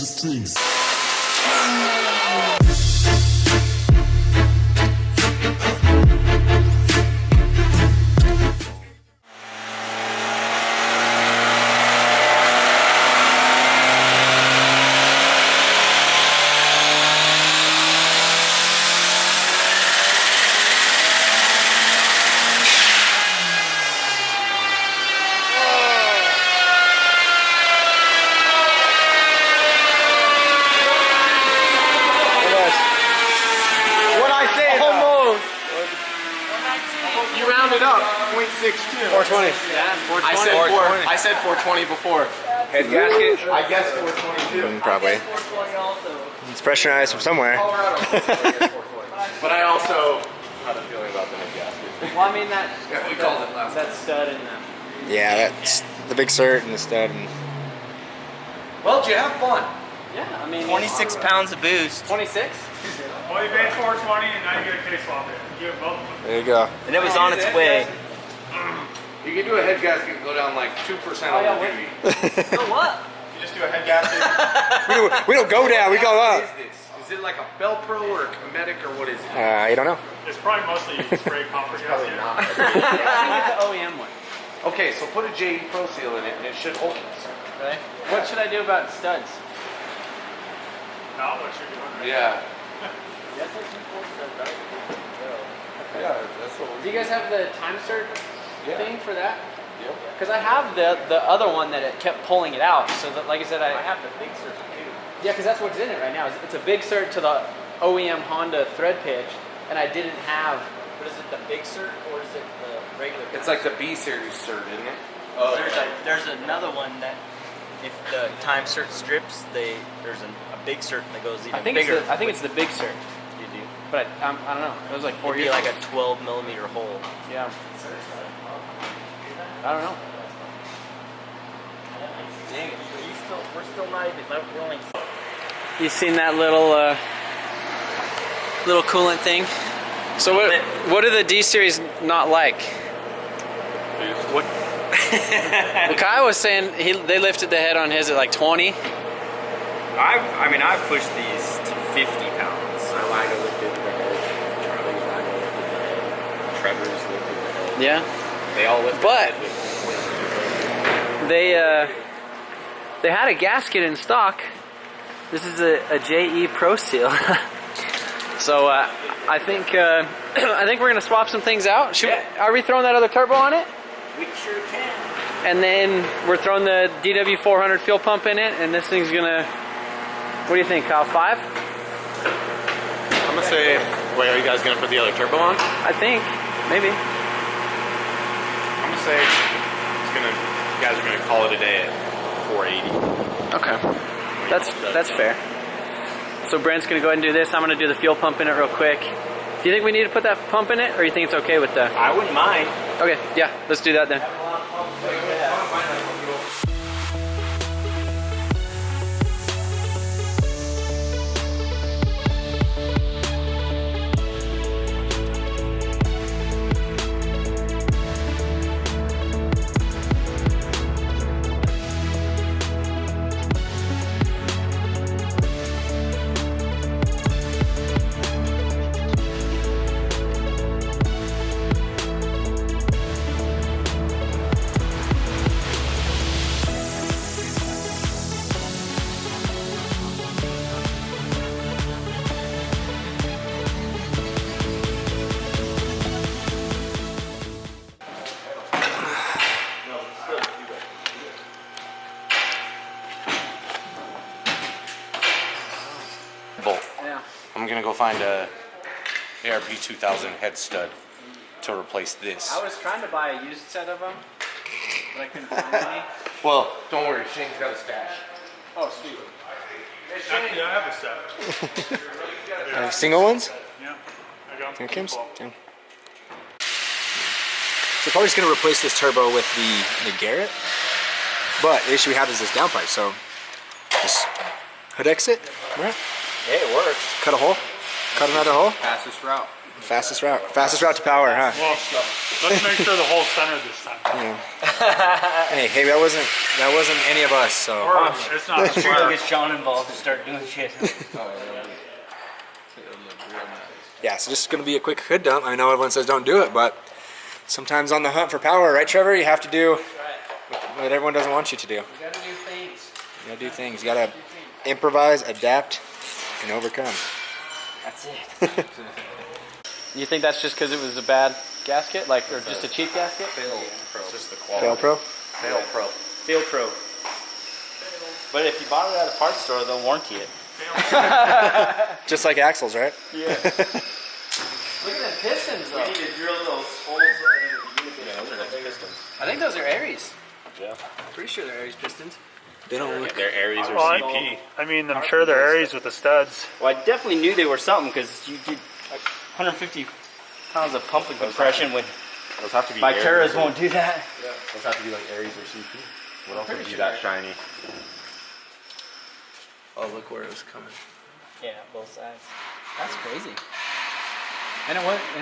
the strings. You rounded up 0.62. 420. Yeah, 420. I said 420 before. Head gasket? I guessed 422. Probably. It's pressurized from somewhere. But I also had a feeling about the head gasket. Well, I mean that. Yeah, we called it last that stud and that. Yeah, that's the big cert and the stud. And Well, did you have fun? Yeah, I mean 26 pounds of boost. 26. Well, you paid 420 and now you get a case swap it. You get both of them. there you go. And it was on its way. You can do a head gasket and go down like 2% on the duty. So what? You just do a head gasket. we don't go down, we go What up. is this? Is it like a felpro or a Comedic or what is it? You don't know. It's probably mostly spray copper Probably gasket. not. I think it's an OEM one. Okay, so put a JE Pro seal in it and it should hold this. Really? What should I do about studs? Not what you're doing right Yeah. Yes, there's some cool studs, right? Yeah, that's what Do you guys have the time cert thing for that? Yep. Because I have the other one that it kept pulling it out. So that, like I said, I have the big cert too. Yeah, because that's what's in it right now. It's a big cert to the OEM Honda thread pitch, and I didn't have. But is it the big cert or is it the regular? It's like the B series cert, isn't it? There's another one that if the time cert strips, there's a big cert that goes even I think bigger. I think it's the big cert. You do. But I don't know. It was like 4 It'd years. be like ago. a 12 millimeter hole. Yeah. I don't know. Dang it. We're still not even, we're only. You seen that little little coolant thing? So what do the D series not like? What? Well, Kyle was saying they lifted the head on his at like 20. I've pushed these to 50 pounds. Lino lifted the head. Charlie's Lino lifted the head. Trevor's lifted the head. Yeah. They all lifted But the head. they had a gasket in stock. This is a JE Pro seal. So I think we're gonna swap some things out. Are we throwing that other turbo on it? We sure can. And then we're throwing the DW400 fuel pump in it, and this thing's gonna. What do you think, Kyle? 5? I'm gonna say, wait, are you guys gonna put the other turbo on? I think maybe. I'm gonna say you guys are gonna call it a day at 480. Okay, that's fair. So Brent's gonna go ahead and do this. I'm gonna do the fuel pump in it real quick. Do you think we need to put that pump in it, or you think it's okay with the? I wouldn't mind. Okay, yeah, let's do that then. Bolt. Yeah. I'm gonna go find a ARP 2000 head stud to replace this. I was trying to buy a used set of them, but I couldn't find any. Well, don't worry, Shane's got a stash. Oh, sweet. Actually, I have a set. Single ones? Yeah. I got Here it comes. Okay. So probably just gonna replace this turbo with the Garrett. But the issue we have is this downpipe, so just hood exit, right? Yeah, it works. Cut a hole, cut another hole. Fastest route. Fastest route to power, huh? Well, let's make sure the whole center this time. Yeah. Hey, that wasn't any of us, so. Or it's not We'll square. get Sean involved and start doing shit. Yeah, so this is gonna be a quick hood dump. I know everyone says don't do it, but sometimes on the hunt for power, right, Trevor? You have to do what everyone doesn't want you to do. You gotta do things. You gotta do things. You gotta improvise, adapt, and overcome. That's it. You think that's just because it was a bad gasket, like, or just a cheap gasket? Just the quality. Felpro? Felpro. But if you bought it at a parts store, they'll warranty it. Just like axles, right? Yeah. Look at the pistons, though. We need to drill those holes in the unit. Yeah, those are nice pistons. I think those are Aries. Yeah. Pretty sure they're Aries pistons. They don't look. They're Aries or Well, CP. I mean, I'm sure they're Aries with the studs. Well, I definitely knew they were something because you did like 150 pounds of pumping compression when Those have to be Viteras Aries. won't do that. Those have to be like Aries or CP. What else would be that shiny? Oh, look where it was coming. Yeah, both sides. That's crazy. And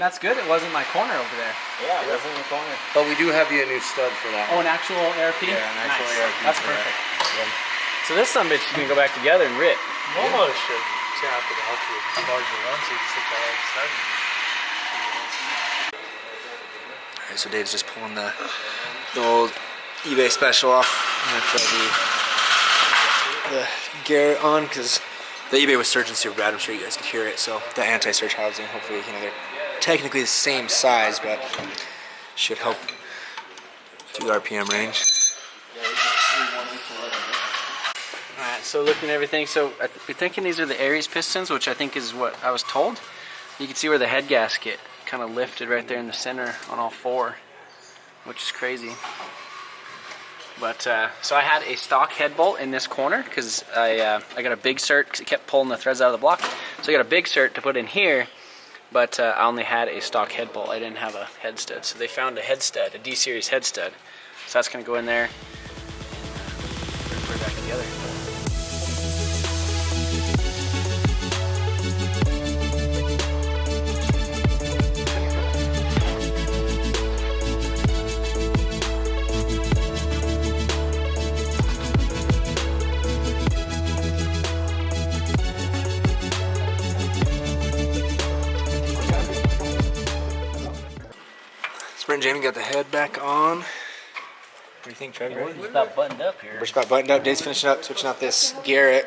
that's good. It wasn't my corner over there. Yeah, it wasn't in the corner. But we do have you a new stud for that. Oh, an actual ARP? Yeah, an actual Nice. ARP That's for that. perfect. So this sumbitch is gonna go back together and rip. Almost should tap it out to as large as one, so you just hit the right side. Alright, so Dave's just pulling the old eBay special off. I'm gonna throw the Garrett on because the eBay was surging super bad. I'm sure you guys could hear it. So the anti-surge housing, hopefully, they're technically the same size, but should help through the RPM range. Alright, so looking at everything, so we're thinking these are the Aries pistons, which I think is what I was told. You can see where the head gasket kind of lifted right there in the center on all four, which is crazy. But so I had a stock head bolt in this corner because I got a big cert because it kept pulling the threads out of the block. So I got a big cert to put in here, but I only had a stock head bolt. I didn't have a head stud. So they found a head stud, a D-series head stud. So that's going to go in there. Put it back together. Sprint Jamie got the head back on. What do you think, Trevor? It's about buttoned up here. We're just about buttoned up. Dave's finishing up, switching out this Garrett.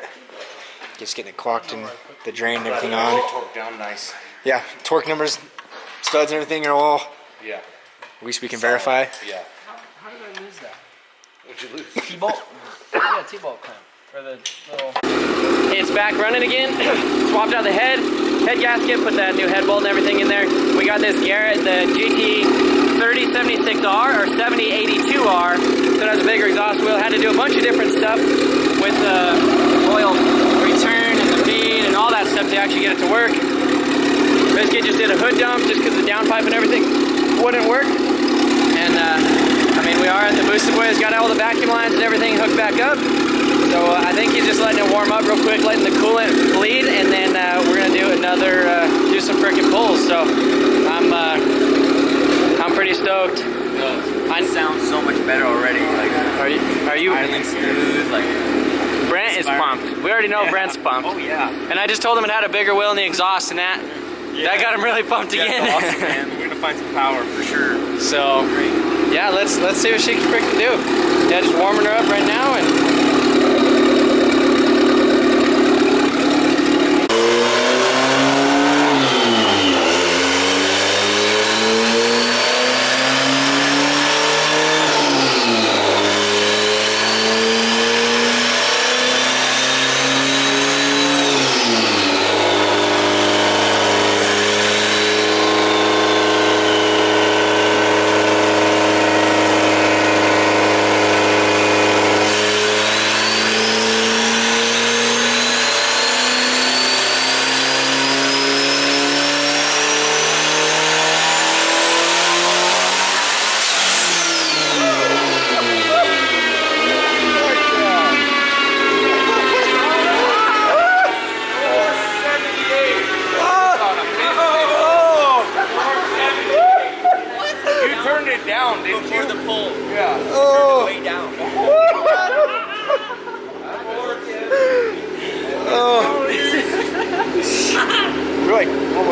Just getting it clocked and the drain and everything on. Torque down nice. Yeah, torque numbers, studs and everything are all, Yeah. at least we can verify. Yeah. How did I lose that? What'd you lose? T-bolt. Yeah, T-bolt clamp. For the little... It's back running again. Swapped out the head gasket, put that new head bolt and everything in there. We got this Garrett, the Gt3082r or 7082r. So it has a bigger exhaust wheel. Had to do a bunch of different stuff with the oil return and the feed and all that stuff to actually get it to work. Biscuit just did a hood dump just because the downpipe and everything wouldn't work. And I mean, we are at the boosted boys, got all the vacuum lines and everything hooked back up. So I think he's just letting it warm up real quick, letting the coolant bleed, and then we're gonna do another, do some frickin' pulls. So I'm pretty stoked. It sounds so much better already. Like, Are you? idling smooth, like. Brent is pumped. We already know Brent's pumped. Oh yeah. And I just told him it had a bigger wheel in the exhaust, and that got him really pumped again. That's awesome, man. We're gonna find some power for sure. So yeah, let's see what she can freaking do. Yeah, just warming her up right now and.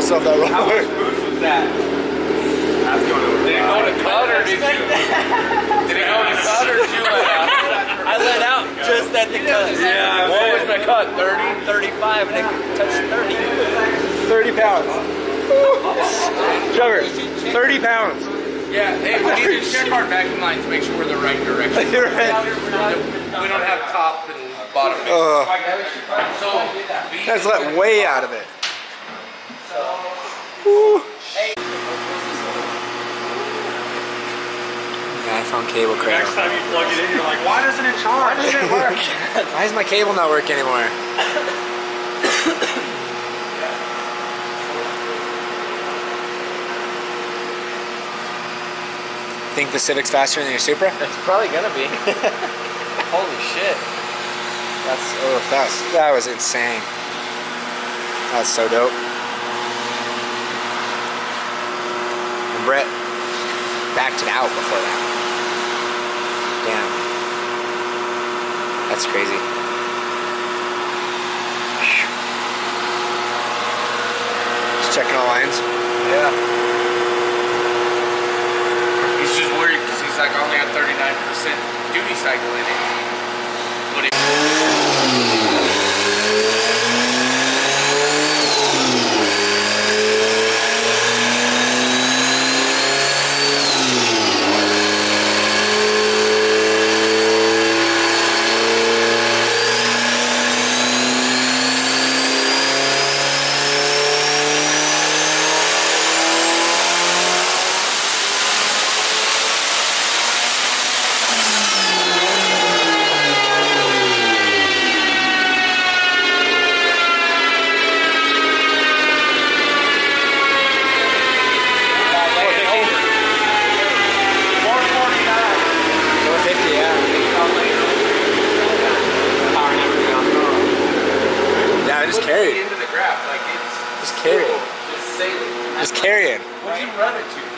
yourself that roller. How much boost was that? I was going over. Did it go to cut or did you? Did it go to cut or did you let out? I let out just at the cut. Yeah. What was my cut? 30, 35, and it touched 30. 30 pounds. Trevor, 30 pounds. Yeah. Hey, we need to check our vacuum lines to make sure we're the right direction. You're right. We don't have top and bottom. So That's let way out of it. Woo. Yeah, I found cable cradle. Next time you plug it in, you're like, why doesn't it charge? Why doesn't it work? Why does my cable not work anymore? Think the Civic's faster than your Supra? It's probably gonna be. Holy shit. That was insane. That was so dope. And Brett backed it out before that. Damn. That's crazy. Just checking all lines. Yeah. he's just worried because he's like, I only have 39% duty cycle in it. But Just carrying. what did you run it to?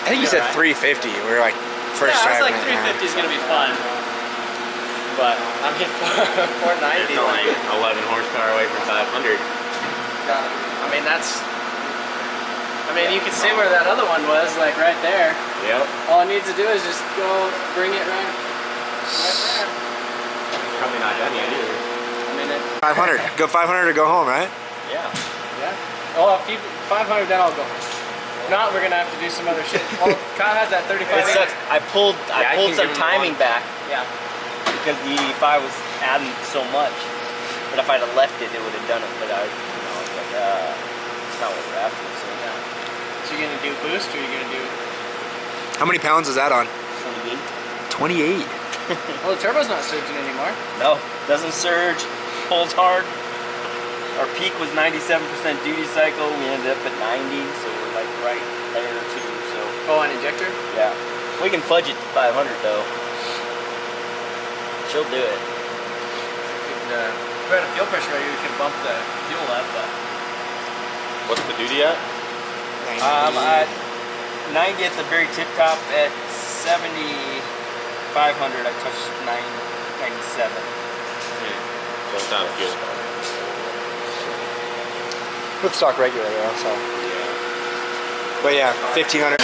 I think you said 350. We were like first yeah, I was time. like 350 is gonna be fun, but I mean 490. It's only 11 horsepower away from 500. I mean that's. I mean you can see where that other one was, like right there. Yep. All it needs to do is just go bring it right there. Probably not done yet either. I mean it. 500. Go 500 or go home, right? Yeah. Yeah. Well, if you 500, then I'll go. If not, we're gonna have to do some other shit. Well, Kyle has that 35. It sucks. I pulled some timing back. Yeah. Because the 85 was adding so much. But if I'd have left it, it would have done it. But I, was like, it's not what we're after. So yeah. So you're gonna do boost, or you're gonna do? How many pounds is that on? 28. 28. Well, the turbo's not surging anymore. No, doesn't surge. Pulls hard. Our peak was 97% duty cycle. We ended up at 90, so we're like right there too. So. Oh, an injector? Yeah. We can fudge it to 500 though. She'll do it. If we had a fuel pressure right here, we could bump the fuel up, but. What's the duty at? At 90 at the very tip top. At 7,500, I touched 97. So it's not a fuel car. With stock regular though, so. Yeah. But yeah, 1500.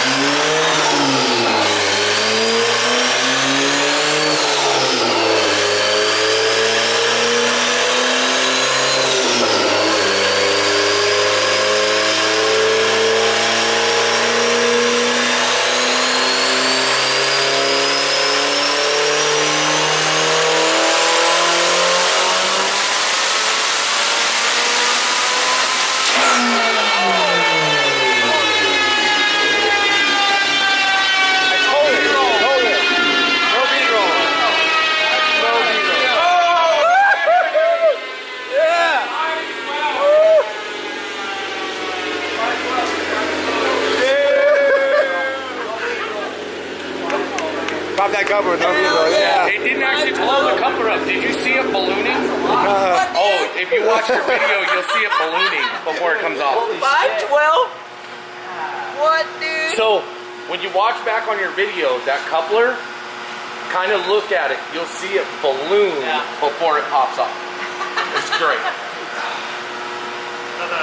pop that coupler. No people. Yeah. It didn't actually blow the coupler up. Did you see it ballooning? Oh, if you watch your video, you'll see it ballooning before it comes off. 512? What, dude? So, when you watch back on your video, that coupler, kind of look at it. You'll see it balloon before it pops off. It's great. 512.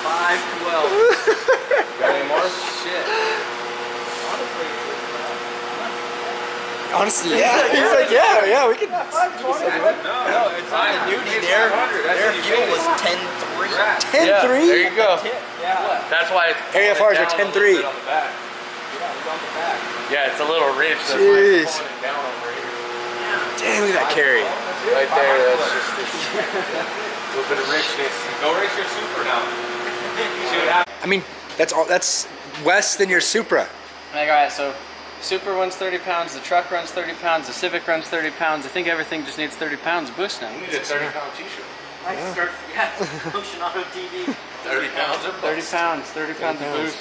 512. Any more? Shit. Honestly, yeah. He's like, yeah, we can. No, it's not a duty. Their fuel was 10.3. 10-3? Yeah, there you go. Yeah. That's why it's Area pulling FRs it are down a little 10-3. bit on the back. Yeah, it's a little ridge. That's why Jeez. it's pulling it down over here. Damn, look at that carry. Right there, that's just this little bit of richness. Go race your Super now. See what happens. I mean, that's all. That's less than your Supra. Like, all right, so Super runs 30 pounds, the truck runs 30 pounds, the Civic runs 30 pounds. I think everything just needs 30 pounds of boost now. You need a 30-pound t-shirt. MotionAutoTv. 30 pounds or 30 pounds, 30 pounds of boost.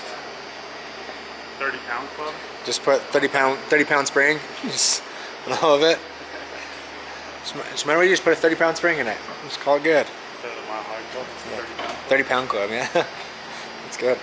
30-pound club. Just put 30 pound spring. Just all of it. Just remember, you just put a 30-pound spring in it. Just call it good. Instead of the Mile High Club, it's 30-pound. 30-pound club, yeah. That's good.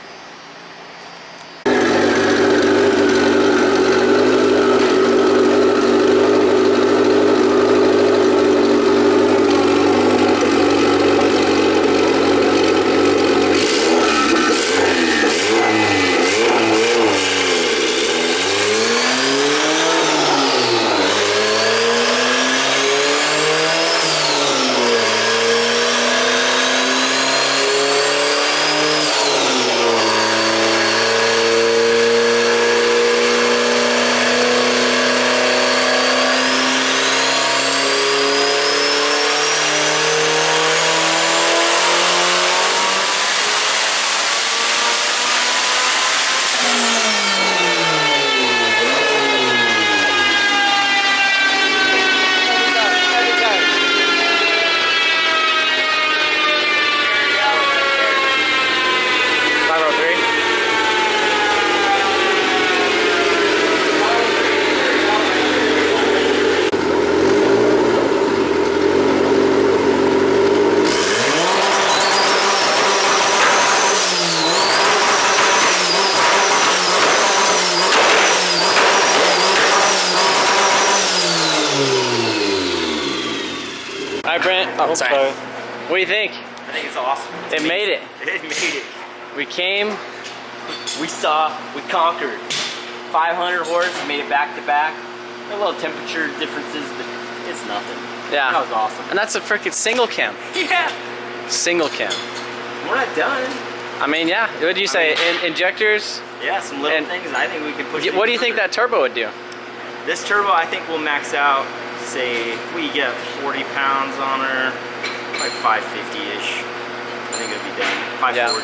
Hi, Brent. Oh, sorry. What do you think? I think it's awesome. It made it. It made it. We came. We saw, we conquered. 500 horse, made it back to back. A little temperature differences, but it's nothing. Yeah. That was awesome. And that's a freaking single cam. Yeah. Single cam. We're not done. I mean, yeah. What did you say? Injectors? Yeah, some little And things. I think we can push. What do you think that turbo would do? This turbo, I think we'll max out. Say if we get 40 pounds on her, like 550-ish. I think it'll be done. 540.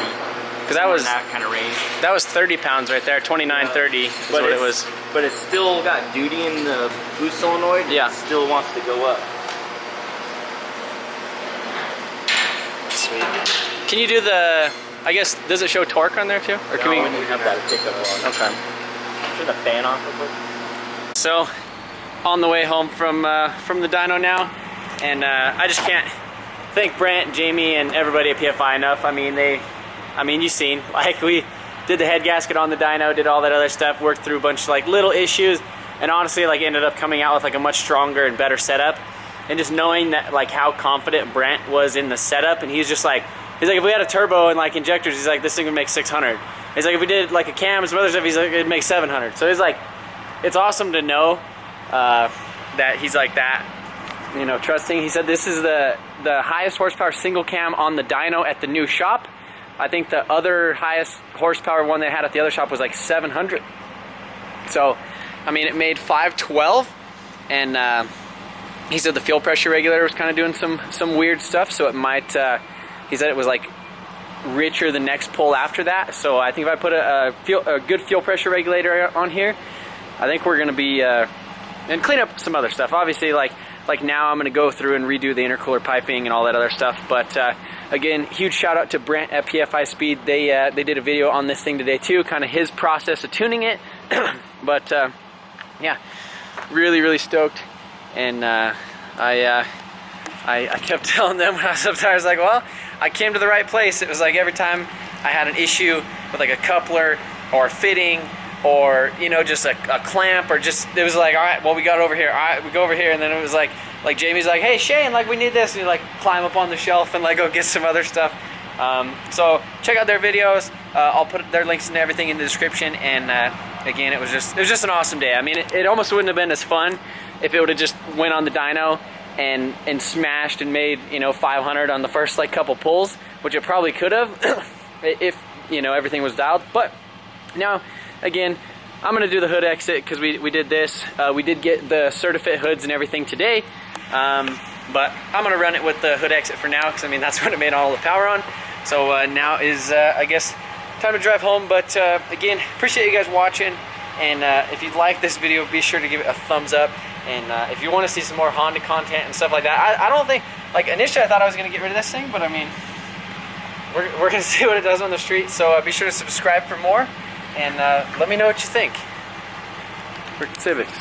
Because that was in that kind of range. That was 30 pounds right there. 2930 is what it was. But it's still got duty in the boost solenoid. Yeah. It still wants to go up. Sweet. Can you do the? I guess does it show torque on there too, or can No, we have that pickup on. Okay. Turn the fan off real quick. So, on the way home from the dyno now, and I just can't thank Brant, Jamie, and everybody at PFI enough. I mean, you've seen, like, we did the head gasket on the dyno, did all that other stuff, worked through a bunch of like little issues, and honestly, like, ended up coming out with like a much stronger and better setup. And just knowing that, like, how confident Brant was in the setup, and he's like, if we had a turbo and like injectors, he's like, this thing would make 600. He's like, if we did like a cam and some other stuff, he's like, it'd make 700. So he's like, it's awesome to know that he's like that, you know, trusting. He said this is the highest horsepower single cam on the dyno at the new shop. I think the other highest horsepower one they had at the other shop was like 700. So, I mean, it made 512, and he said the fuel pressure regulator was kind of doing some weird stuff, so it might, he said it was like richer the next pull after that. So I think if I put a good fuel pressure regulator on here, I think we're gonna be, and clean up some other stuff. Obviously, like, like now I'm going to go through and redo the intercooler piping and all that other stuff. But again, huge shout out to Brent at PFI Speed. They did a video on this thing today too, kind of his process of tuning it. But yeah, really stoked. And I kept telling them when I was up there, I was like, well, I came to the right place. It was like every time I had an issue with like a coupler or fitting, or you know, just a clamp, or just, it was like, all right, well, we got over here, all right, we go over here. And then it was like Jamie's like, hey Shane, like we need this, and you like climb up on the shelf and like go get some other stuff. So check out their videos. I'll put their links and everything in the description. And again, it was just an awesome day. I mean, it almost wouldn't have been as fun if it would have just went on the dyno and smashed and made, you know, 500 on the first like couple pulls, which it probably could have if, you know, everything was dialed. But now, again, I'm gonna do the hood exit because we did this. We did get the Certifit hoods and everything today, but I'm gonna run it with the hood exit for now because I mean that's what it made all the power on. So now is I guess time to drive home. But again, appreciate you guys watching, and if you like this video, be sure to give it a thumbs up. And if you want to see some more Honda content and stuff like that, I don't think, like initially I thought I was gonna get rid of this thing, but I mean we're gonna see what it does on the street. So be sure to subscribe for more. And let me know what you think. For Civics.